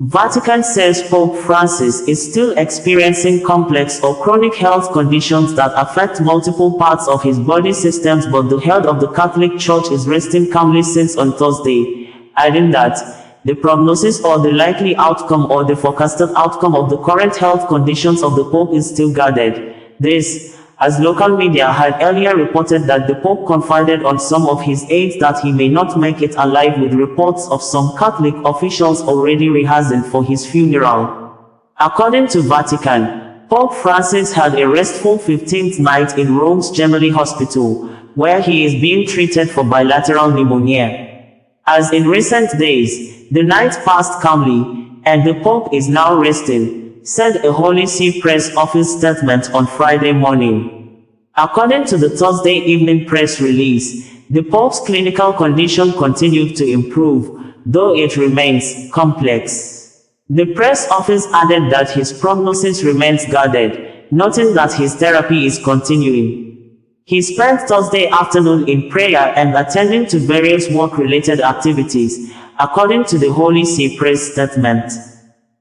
Vatican says Pope Francis is still experiencing complex or chronic health conditions that affect multiple parts of his body systems, but the head of the Catholic Church is resting calmly since on Thursday, adding that the prognosis or the likely outcome or the forecasted outcome of the current health conditions of the Pope is still guarded. This, as local media had earlier reported that the Pope confided on some of his aides that he may not make it alive, with reports of some Catholic officials already rehearsing for his funeral. According to Vatican, Pope Francis had a restful 15th night in Rome's Gemelli Hospital, where he is being treated for bilateral pneumonia. As in recent days, the night passed calmly, and the Pope is now resting, said a Holy See press office statement on Friday morning. According to the Thursday evening press release, the Pope's clinical condition continued to improve, though it remains complex. The press office added that his prognosis remains guarded, noting that his therapy is continuing. He spent Thursday afternoon in prayer and attending to various work-related activities, according to the Holy See press statement.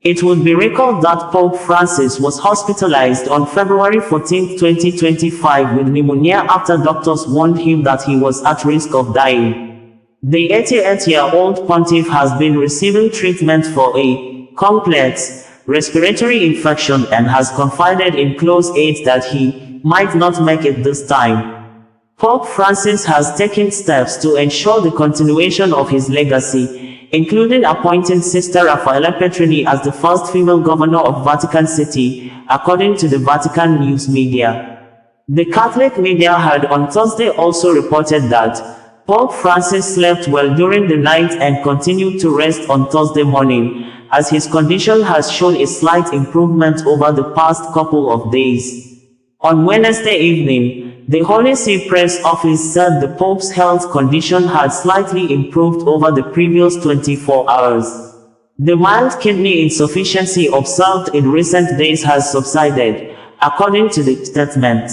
It would be recalled that Pope Francis was hospitalized on February 14, 2025 with pneumonia after doctors warned him that he was at risk of dying. The 88-year-old pontiff has been receiving treatment for a complex respiratory infection and has confided in close aides that he might not make it this time. Pope Francis has taken steps to ensure the continuation of his legacy, including appointing Sister Raffaella Petrini as the first female governor of Vatican City, according to the Vatican news media. The Catholic media had on Thursday also reported that Pope Francis slept well during the night and continued to rest on Thursday morning, as his condition has shown a slight improvement over the past couple of days. On Wednesday evening, the Holy See press office said the Pope's health condition had slightly improved over the previous 24 hours. The mild kidney insufficiency observed in recent days has subsided, according to the statement.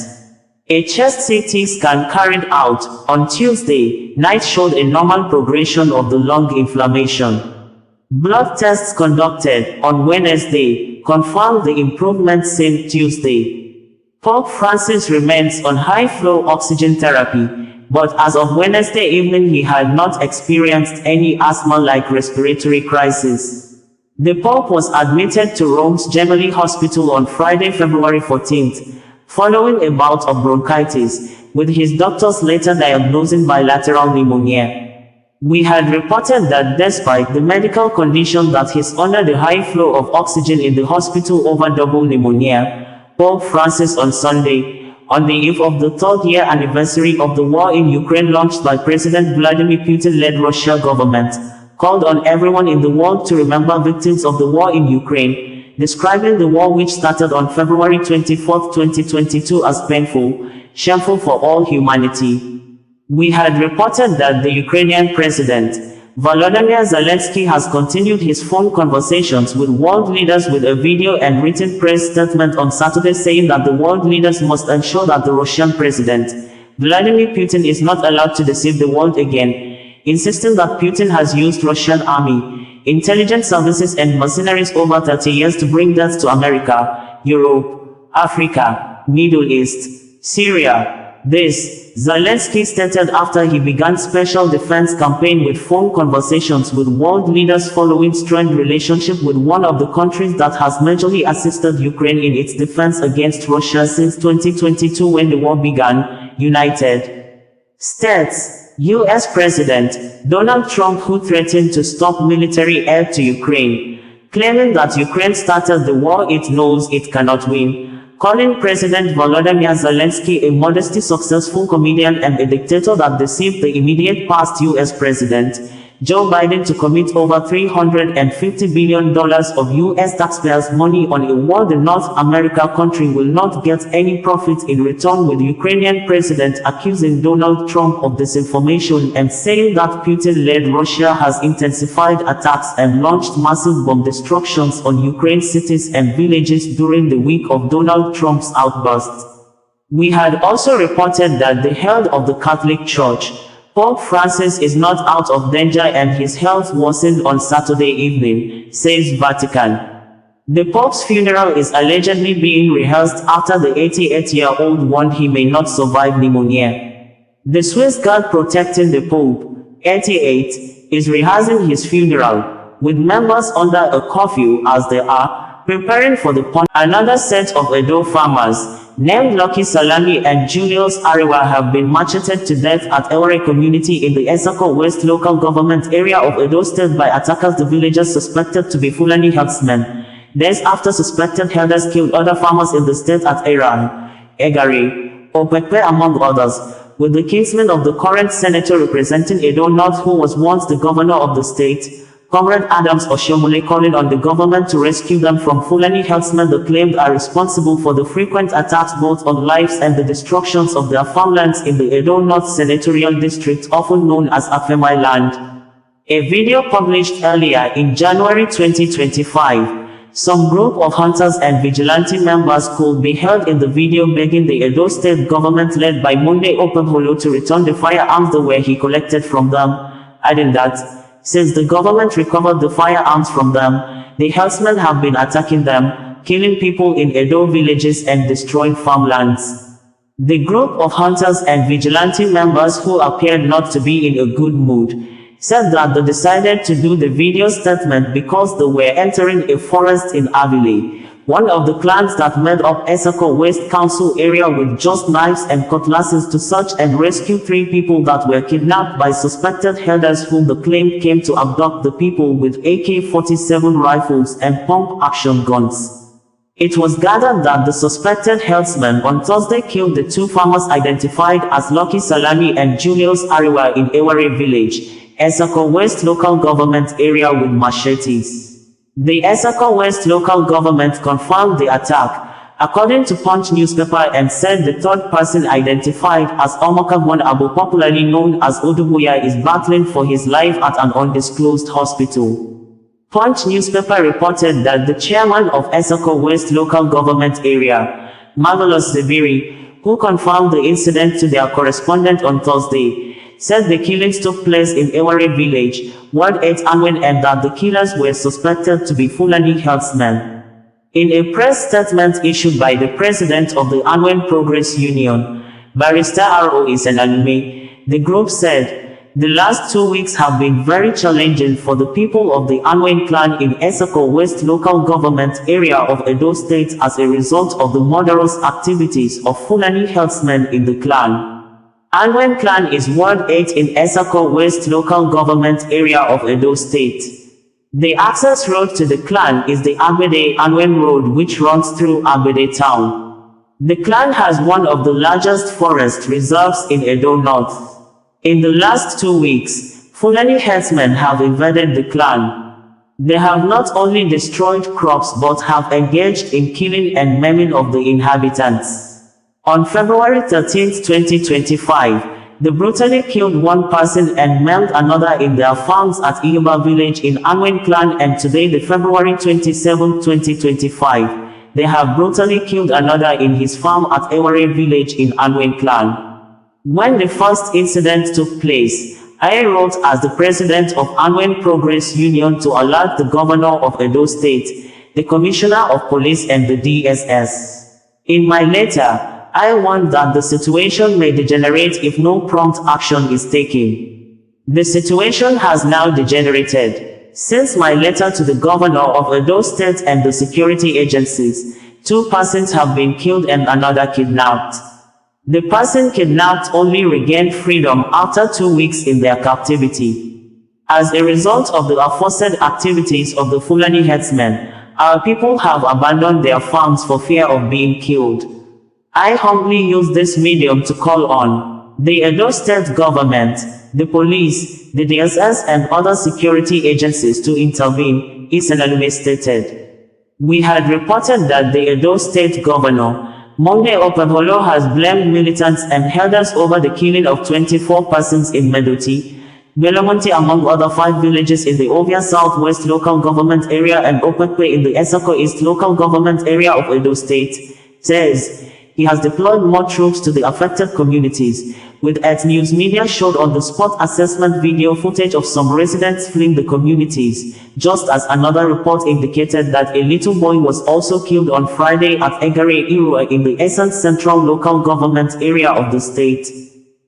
A chest CT scan carried out on Tuesday night showed a normal progression of the lung inflammation. Blood tests conducted on Wednesday confirmed the improvement seen Tuesday. Pope Francis remains on high-flow oxygen therapy, but as of Wednesday evening he had not experienced any asthma-like respiratory crisis. The Pope was admitted to Rome's Gemelli Hospital on Friday, February 14, following a bout of bronchitis, with his doctors later diagnosing bilateral pneumonia. We had reported that despite the medical condition that he's under the high flow of oxygen in the hospital over double pneumonia, Pope Francis on Sunday, on the eve of the third year anniversary of the war in Ukraine launched by President Vladimir Putin-led Russia government, called on everyone in the world to remember victims of the war in Ukraine, describing the war which started on February 24, 2022 as painful, shameful for all humanity. We had reported that the Ukrainian president, Volodymyr Zelensky, has continued his phone conversations with world leaders with a video and written press statement on Saturday saying that the world leaders must ensure that the Russian president, Vladimir Putin, is not allowed to deceive the world again, insisting that Putin has used Russian army, intelligence services and mercenaries over 30 years to bring death to America, Europe, Africa, Middle East, Syria. This, Zelensky stated after he began special defense campaign with phone conversations with world leaders following strained relationship with one of the countries that has majorly assisted Ukraine in its defense against Russia since 2022 when the war began, United States. U.S. President Donald Trump, who threatened to stop military aid to Ukraine, claiming that Ukraine started the war it knows it cannot win, calling President Volodymyr Zelensky a modestly successful comedian and a dictator that deceived the immediate past U.S. President Joe Biden to commit over $350 billion of U.S. taxpayers' money on a war the North America country will not get any profit in return, with Ukrainian president accusing Donald Trump of disinformation and saying that Putin-led Russia has intensified attacks and launched massive bomb destructions on Ukraine cities and villages during the week of Donald Trump's outburst. We had also reported that the head of the Catholic Church, Pope Francis is not out of danger and his health worsened on Saturday evening, says Vatican. The Pope's funeral is allegedly being rehearsed after the 88-year-old warned he may not survive pneumonia. The Swiss guard protecting the Pope, 88, is rehearsing his funeral, with members under a curfew as they are preparing for the punishment. Another set of Edo farmers, named Lucky Salami and Julius Arewa, have been macheted to death at Eware community in the Etsako West local government area of Edo State by attackers. The villagers suspected to be Fulani Herdsmen. Days after suspected herders killed other farmers in the state at Erah, Eguare, Okpekpe among others, with the Kinsmen of the current senator representing Edo North, who was once the governor of the state, Comrade Adams Oshiomhole, calling on the government to rescue them from Fulani Herdsmen they claimed are responsible for the frequent attacks both on lives and the destructions of their farmlands in the Edo North Senatorial District, often known as Afemai land. A video published earlier in January 2025, some group of hunters and vigilante members could be heard in the video begging the Edo State government led by Monday Oshiomhole to return the firearms the way he collected from them, adding that, since the government recovered the firearms from them, the herdsmen have been attacking them, killing people in Edo villages and destroying farmlands. The group of hunters and vigilante members, who appeared not to be in a good mood, said that they decided to do the video statement because they were entering a forest in Avile, one of the clans that made up Etsako West Council area, with just knives and cutlasses to search and rescue 3 people that were kidnapped by suspected herders whom they claimed came to abduct the people with AK-47 rifles and pump-action guns. It was gathered that the suspected herdsmen on Thursday killed the 2 farmers identified as Lucky Salami and Julius Arewa in Eware village, Etsako West local government area, with machetes. The Etsako West local government confirmed the attack, according to Punch newspaper, and said the 3rd person identified as Omakagbon Abu, popularly known as Odubuya, is battling for his life at an undisclosed hospital. Punch newspaper reported that the chairman of Etsako West local government area, Marvelous Zebiri, who confirmed the incident to their correspondent on Thursday, said the killings took place in Eware village, Ward 8 Anwen, and that the killers were suspected to be Fulani herdsmen. In a press statement issued by the president of the Anwen Progress Union, Barrister R.O. Isenalume, the group said, the last 2 weeks have been very challenging for the people of the Anwen clan in Etsako West local government area of Edo State as a result of the murderous activities of Fulani herdsmen in the clan. Anwen clan is Ward 8 in Etsako West local government area of Edo State. The access road to the clan is the Agbede-Anwen Road, which runs through Agbede town. The clan has one of the largest forest reserves in Edo North. In the last 2 weeks, Fulani herdsmen have invaded the clan. They have not only destroyed crops but have engaged in killing and maiming of the inhabitants. On February 13, 2025, they brutally killed 1 person and maimed another in their farms at Eware village in Anwen clan, and today, the February 27, 2025, they have brutally killed another in his farm at Eware village in Anwen clan. When the first incident took place, I wrote as the president of Anwen Progress Union to alert the governor of Edo State, the commissioner of police and the DSS. In my letter, I warned that the situation may degenerate if no prompt action is taken. The situation has now degenerated. Since my letter to the governor of Edo State and the security agencies, 2 persons have been killed and another kidnapped. The person kidnapped only regained freedom after 2 weeks in their captivity. As a result of the aforesaid activities of the Fulani herdsmen, our people have abandoned their farms for fear of being killed. I humbly use this medium to call on the Edo State government, the police, the DSS and other security agencies to intervene, Isenalume stated. We had reported that the Edo State governor, Monday Oshiomhole, has blamed militants and herders over the killing of 24 persons in Medoti, Belomonte among other 5 villages in the Eware Southwest local government area and Okpekpe in the Etsako East local government area of Edo State, says. He has deployed more troops to the affected communities, with Earth News Media showed on-the-spot assessment video footage of some residents fleeing the communities, just as another report indicated that a little boy was also killed on Friday at Eguare in the Edo Central local government area of the state.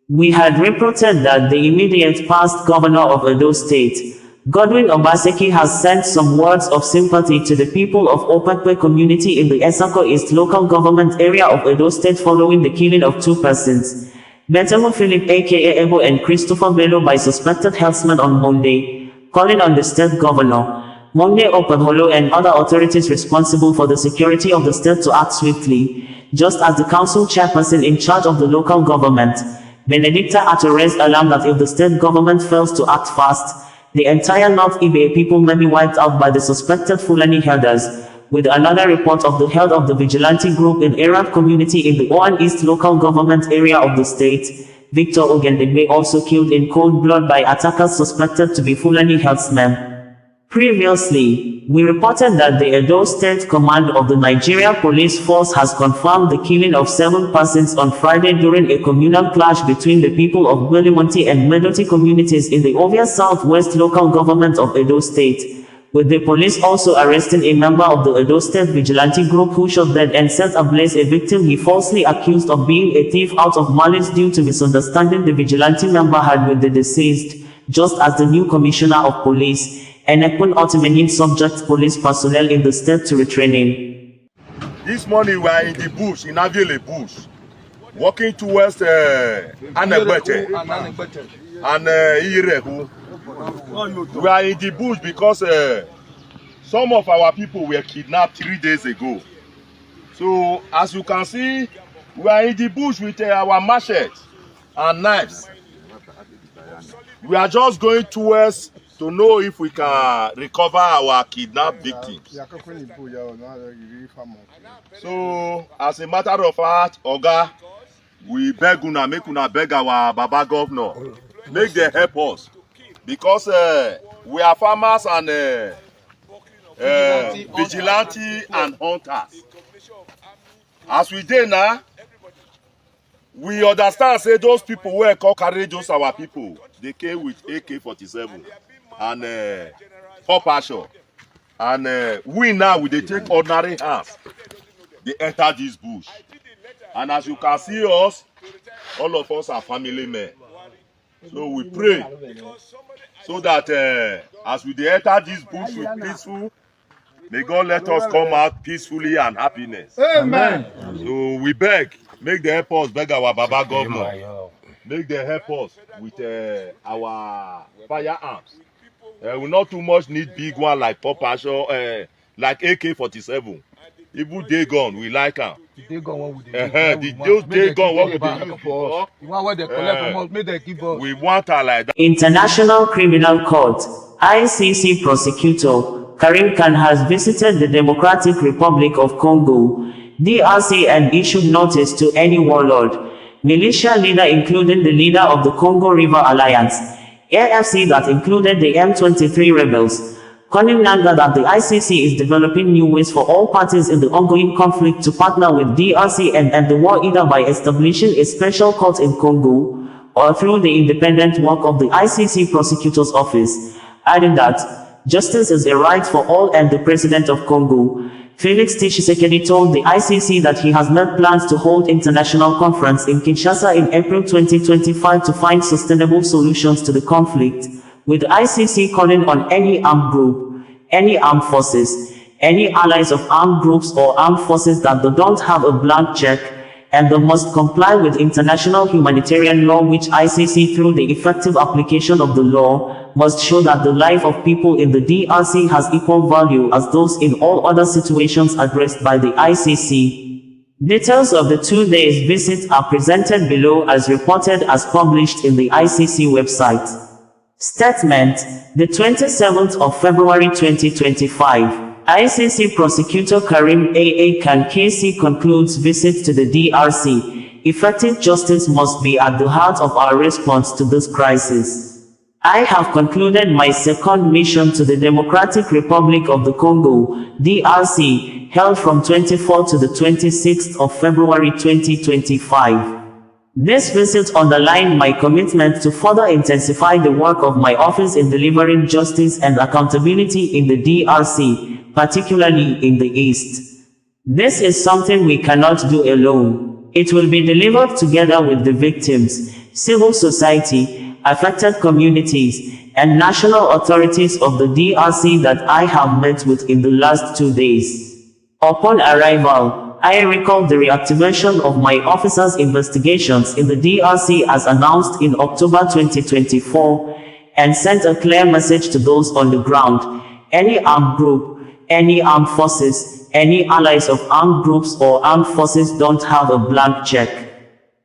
We had reported that the immediate past governor of Edo State, Godwin Obaseki, has sent some words of sympathy to the people of Okpekpe community in the Etsako East local government area of Edo State following the killing of 2 persons, Betemo Philip aka Ebo and Christopher Bello, by suspected herdsmen on Monday, calling on the state governor, Monday Okpekpe, and other authorities responsible for the security of the state to act swiftly, just as the council chairperson in charge of the local government, Benedicta Atores, alarmed that if the state government fails to act fast, the entire North Ibe people may be wiped out by the suspected Fulani herders, with another report of the head of the vigilante group in Erah community in the Oan East local government area of the state, Victor Ogendebe, also killed in cold blood by attackers suspected to be Fulani herdsmen. Previously, we reported that the Edo State Command of the Nigeria Police Force has confirmed the killing of 7 persons on Friday during a communal clash between the people of Gwelimonti and Medoti communities in the Eware Southwest local government of Edo State, with the police also arresting a member of the Edo State vigilante group who shot dead and set ablaze a victim he falsely accused of being a thief out of malice due to misunderstanding the vigilante member had with the deceased, just as the new commissioner of police, Enekun Otimenin, subject police personnel in the state to retraining. This morning we are in the bush, in Avile bush, walking towards Anebete and Erah. We are in the bush because some of our people were kidnapped 3 days ago. So as you can see, we are in the bush with our machete and knives. We are just going towards to know if we can recover our kidnapped victims. So, as a matter of fact, Oga, we beg una, make una beg our Baba Governor, make them help us. Because we are farmers and vigilante and hunters. As we do now, we understand, say those people were called courageous, our people. They came with AK-47 and pop action. And we now, they take ordinary hands. They enter this bush. And as you can see us, all of us are family men. So we pray so that as we enter this bush with peaceful, may God let us come out peacefully and happiness. Amen. So we beg, make the help us, beg our Baba Governor, make them help us with our firearms. We not too much need big one like pop action, like AK-47. Even they gun, we like them. They gun what would those day gun what would they use before? You want what they collect from us, make them give us. We want her like that. International Criminal Court, ICC prosecutor Karim Khan has visited the Democratic Republic of Congo, DRC, and issued notice to any warlord, militia leader including the leader of the Congo River Alliance, AFC, that included the M23 rebels, calling Nanga that the ICC is developing new ways for all parties in the ongoing conflict to partner with DRC and end the war, either by establishing a special court in Congo or through the independent work of the ICC prosecutor's office, adding that justice is a right for all, and the president of Congo, Felix Tshisekedi, told the ICC that he has made plans to hold international conference in Kinshasa in April 2025 to find sustainable solutions to the conflict, with ICC calling on any armed group, any armed forces, any allies of armed groups or armed forces that they don't have a blank check, and they must comply with international humanitarian law, which ICC, through the effective application of the law, must show that the life of people in the DRC has equal value as those in all other situations addressed by the ICC. Details of the 2 days visit are presented below as reported as published in the ICC website. Statement, the 27th of February 2025. ICC Prosecutor Karim Khan KC concludes visit to the DRC. Effective justice must be at the heart of our response to this crisis. I have concluded my second mission to the Democratic Republic of the Congo, DRC, held from 24 to the 26th of February 2025. This visit underlined my commitment to further intensify the work of my office in delivering justice and accountability in the DRC, particularly in the East. This is something we cannot do alone. It will be delivered together with the victims, civil society, affected communities, and national authorities of the DRC that I have met with in the last 2 days. Upon arrival, I recalled the reactivation of my officers' investigations in the DRC as announced in October 2024, and sent a clear message to those on the ground: any armed group, any armed forces, any allies of armed groups or armed forces don't have a blank check.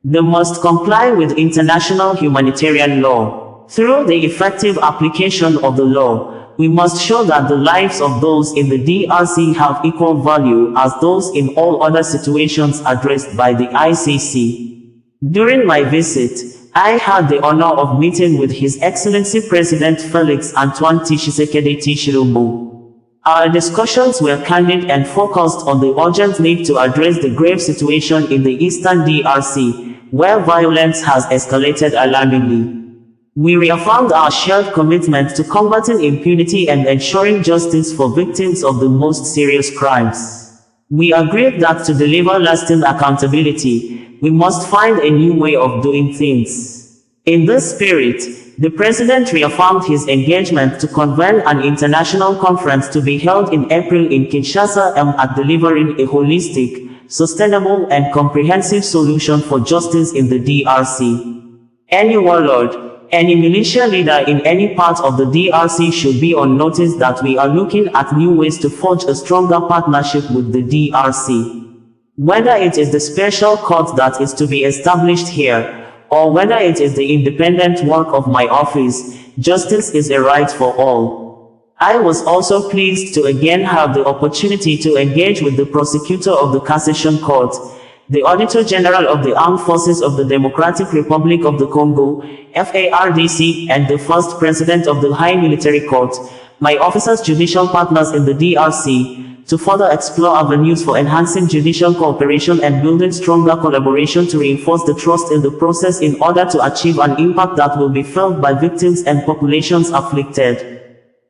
They must comply with international humanitarian law. Through the effective application of the law, we must show that the lives of those in the DRC have equal value as those in all other situations addressed by the ICC. During my visit, I had the honor of meeting with His Excellency President Felix Antoine Tshisekedi Tshilombo. Our discussions were candid and focused on the urgent need to address the grave situation in the eastern DRC, where violence has escalated alarmingly. We reaffirmed our shared commitment to combating impunity and ensuring justice for victims of the most serious crimes. We agreed that to deliver lasting accountability, we must find a new way of doing things. In this spirit, the President reaffirmed his engagement to convene an international conference to be held in April in Kinshasa aimed at delivering a holistic, sustainable and comprehensive solution for justice in the DRC. Any warlord, any militia leader in any part of the DRC should be on notice that we are looking at new ways to forge a stronger partnership with the DRC. Whether it is the special court that is to be established here, or whether it is the independent work of my office, justice is a right for all. I was also pleased to again have the opportunity to engage with the prosecutor of the Cassation Court, the Auditor General of the Armed Forces of the Democratic Republic of the Congo, FARDC, and the First President of the High Military Court, my officers' judicial partners in the DRC, to further explore avenues for enhancing judicial cooperation and building stronger collaboration to reinforce the trust in the process in order to achieve an impact that will be felt by victims and populations afflicted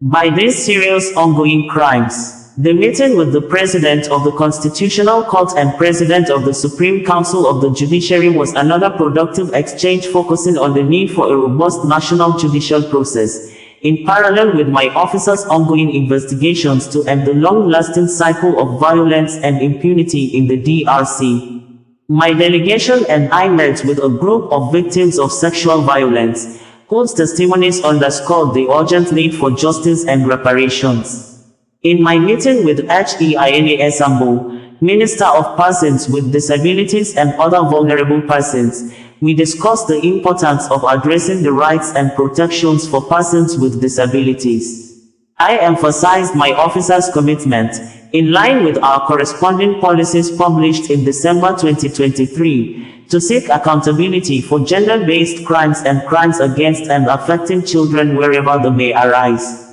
by these serious ongoing crimes. The meeting with the President of the Constitutional Court and President of the Supreme Council of the Judiciary was another productive exchange focusing on the need for a robust national judicial process, in parallel with my officers' ongoing investigations to end the long-lasting cycle of violence and impunity in the DRC. My delegation and I met with a group of victims of sexual violence, whose testimonies underscored the urgent need for justice and reparations. In my meeting with Heina Sambo, Minister of Persons with Disabilities and other vulnerable persons, we discussed the importance of addressing the rights and protections for persons with disabilities. I emphasized my officers' commitment, in line with our corresponding policies published in December 2023, to seek accountability for gender-based crimes and crimes against and affecting children wherever they may arise.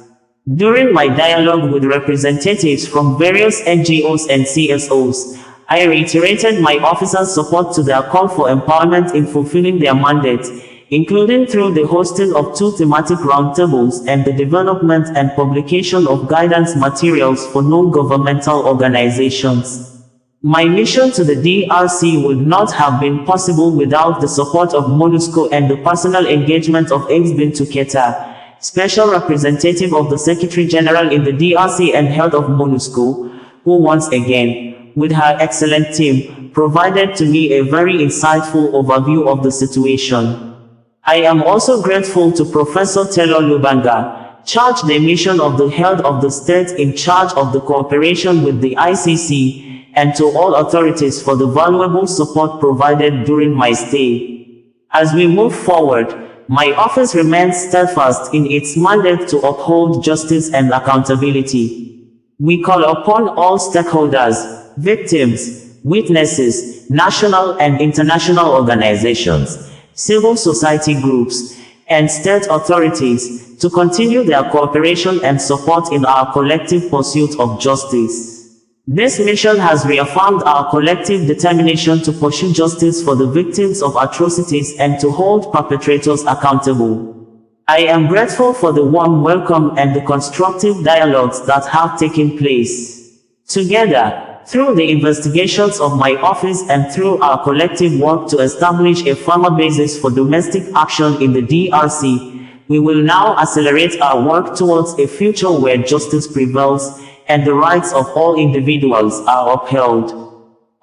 During my dialogue with representatives from various NGOs and CSOs, I reiterated my officers' support to their call for empowerment in fulfilling their mandate, including through the hosting of 2 thematic roundtables and the development and publication of guidance materials for non-governmental organizations. My mission to the DRC would not have been possible without the support of MONUSCO and the personal engagement of Bintou Keita, Special Representative of the Secretary General in the DRC and head of MONUSCO, who once again, with her excellent team, provided to me a very insightful overview of the situation. I am also grateful to Professor Taylor Lubanga, charge the mission of the head of the state in charge of the cooperation with the ICC, and to all authorities for the valuable support provided during my stay. As we move forward, my office remains steadfast in its mandate to uphold justice and accountability. We call upon all stakeholders, victims, witnesses, national and international organizations, civil society groups, and state authorities to continue their cooperation and support in our collective pursuit of justice. This mission has reaffirmed our collective determination to pursue justice for the victims of atrocities and to hold perpetrators accountable. I am grateful for the warm welcome and the constructive dialogues that have taken place. Together, through the investigations of my office and through our collective work to establish a firmer basis for domestic action in the DRC, we will now accelerate our work towards a future where justice prevails and the rights of all individuals are upheld.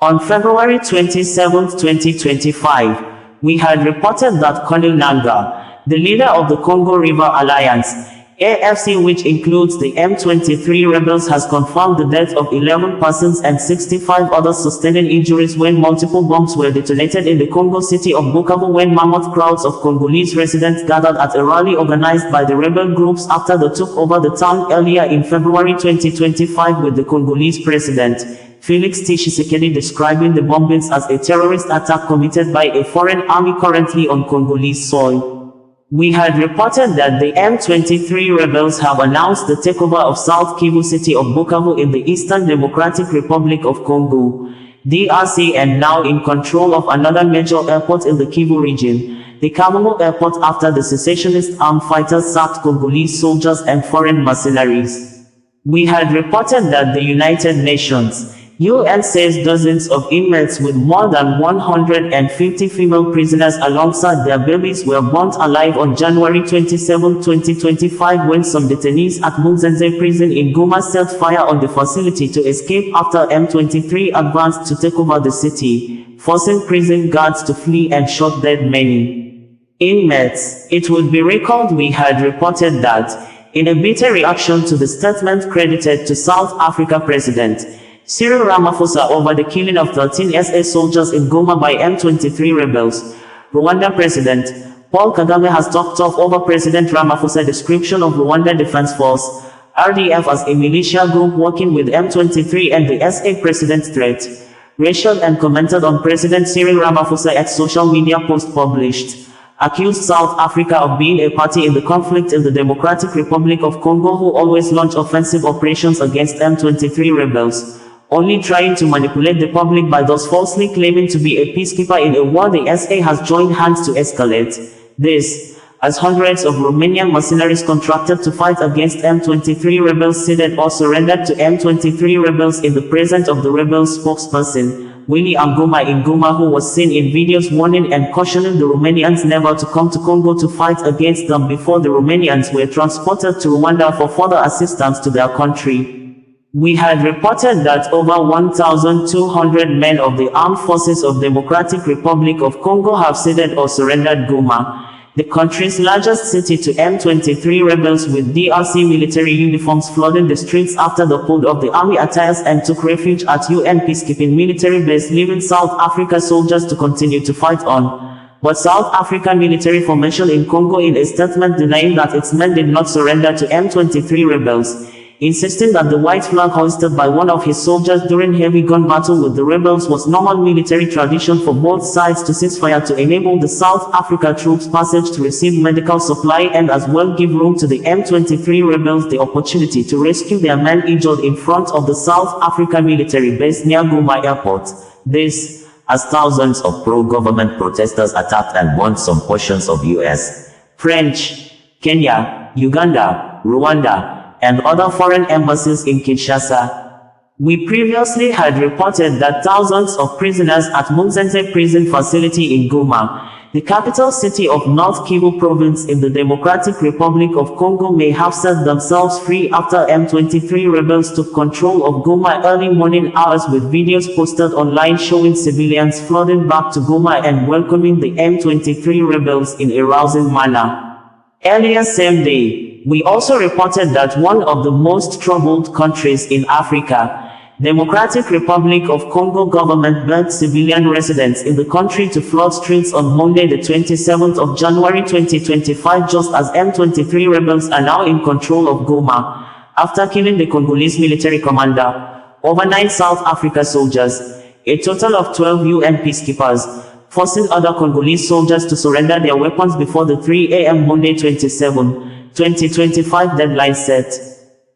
On February 27, 2025, we had reported that Colonel Nangaa, the leader of the Congo River Alliance, AFC, which includes the M23 rebels, has confirmed the death of 11 persons and 65 others sustaining injuries when multiple bombs were detonated in the Congo city of Bukavu when mammoth crowds of Congolese residents gathered at a rally organized by the rebel groups after they took over the town earlier in February 2025, with the Congolese president, Felix Tshisekedi, describing the bombings as a terrorist attack committed by a foreign army currently on Congolese soil. We had reported that the M23 rebels have announced the takeover of South Kivu city of Bukavu in the Eastern Democratic Republic of Congo, DRC, and now in control of another major airport in the Kivu region, the Kavumu airport, after the secessionist armed fighters sacked Congolese soldiers and foreign mercenaries. We had reported that the United Nations, UN, says dozens of inmates with more than 150 female prisoners alongside their babies were burnt alive on January 27, 2025 when some detainees at Munzenze prison in Goma set fire on the facility to escape after M23 advanced to take over the city, forcing prison guards to flee and shot dead many inmates. It would be recalled we had reported that, in a bitter reaction to the statement credited to South Africa President Cyril Ramaphosa over the killing of 13 SA soldiers in Goma by M23 rebels, Rwanda President Paul Kagame has talked off over President Ramaphosa's description of Rwanda Defense Force, RDF, as a militia group working with M23 and the SA president's threat, racial, and commented on President Cyril Ramaphosa's ex social media post published, accused South Africa of being a party in the conflict in the Democratic Republic of Congo, who always launch offensive operations against M23 rebels, only trying to manipulate the public by thus falsely claiming to be a peacekeeper in a war the SA has joined hands to escalate. This, as hundreds of Romanian mercenaries contracted to fight against M23 rebels ceded or surrendered to M23 rebels in the presence of the rebels' spokesperson, Willy Ngoma, who was seen in videos warning and cautioning the Romanians never to come to Congo to fight against them before the Romanians were transported to Rwanda for further assistance to their country. We had reported that over 1,200 men of the Armed Forces of Democratic Republic of Congo have ceded or surrendered Goma, the country's largest city, to M23 rebels, with DRC military uniforms flooding the streets after the pulled off the army attires and took refuge at UN peacekeeping military base, leaving South Africa soldiers to continue to fight on. But South African military formation in Congo, in a statement denying that its men did not surrender to M23 rebels, insisting that the white flag hoisted by one of his soldiers during heavy gun battle with the rebels was normal military tradition for both sides to cease fire to enable the South Africa troops passage to receive medical supply and as well give room to the M23 rebels the opportunity to rescue their men injured in front of the South Africa military base near Goma Airport. This, as thousands of pro-government protesters attacked and burned some portions of US, French, Kenya, Uganda, Rwanda, and other foreign embassies in Kinshasa. We previously had reported that thousands of prisoners at Munzenze prison facility in Goma, the capital city of North Kivu province in the Democratic Republic of Congo, may have set themselves free after M23 rebels took control of Goma early morning hours, with videos posted online showing civilians flooding back to Goma and welcoming the M23 rebels in a rousing manner. Earlier same day, we also reported that one of the most troubled countries in Africa, Democratic Republic of Congo government begged civilian residents in the country to flood streets on Monday the 27th of January 2025, just as M23 rebels are now in control of Goma, after killing the Congolese military commander, over 9 South Africa soldiers, a total of 12 UN peacekeepers, forcing other Congolese soldiers to surrender their weapons before the 3 a.m. Monday 27, 2025 deadline set.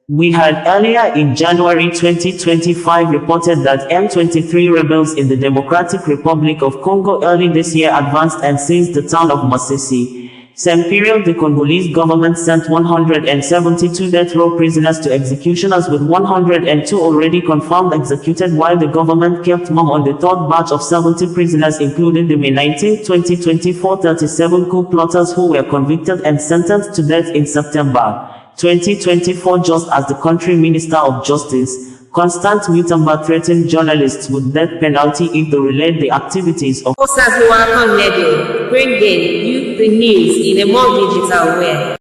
We had earlier in January 2025 reported that M23 rebels in the Democratic Republic of Congo early this year advanced and seized the town of Masisi. Same period, the Congolese government sent 172 death row prisoners to executioners, with 102 already confirmed executed, while the government kept mum on the third batch of 70 prisoners, including the May 19, 2024 37 coup plotters who were convicted and sentenced to death in September 2024, just as the country Minister of Justice, Constant Mutamba, threatened journalists with death penalty if they relayed the activities of bringing you the news in a more digital way.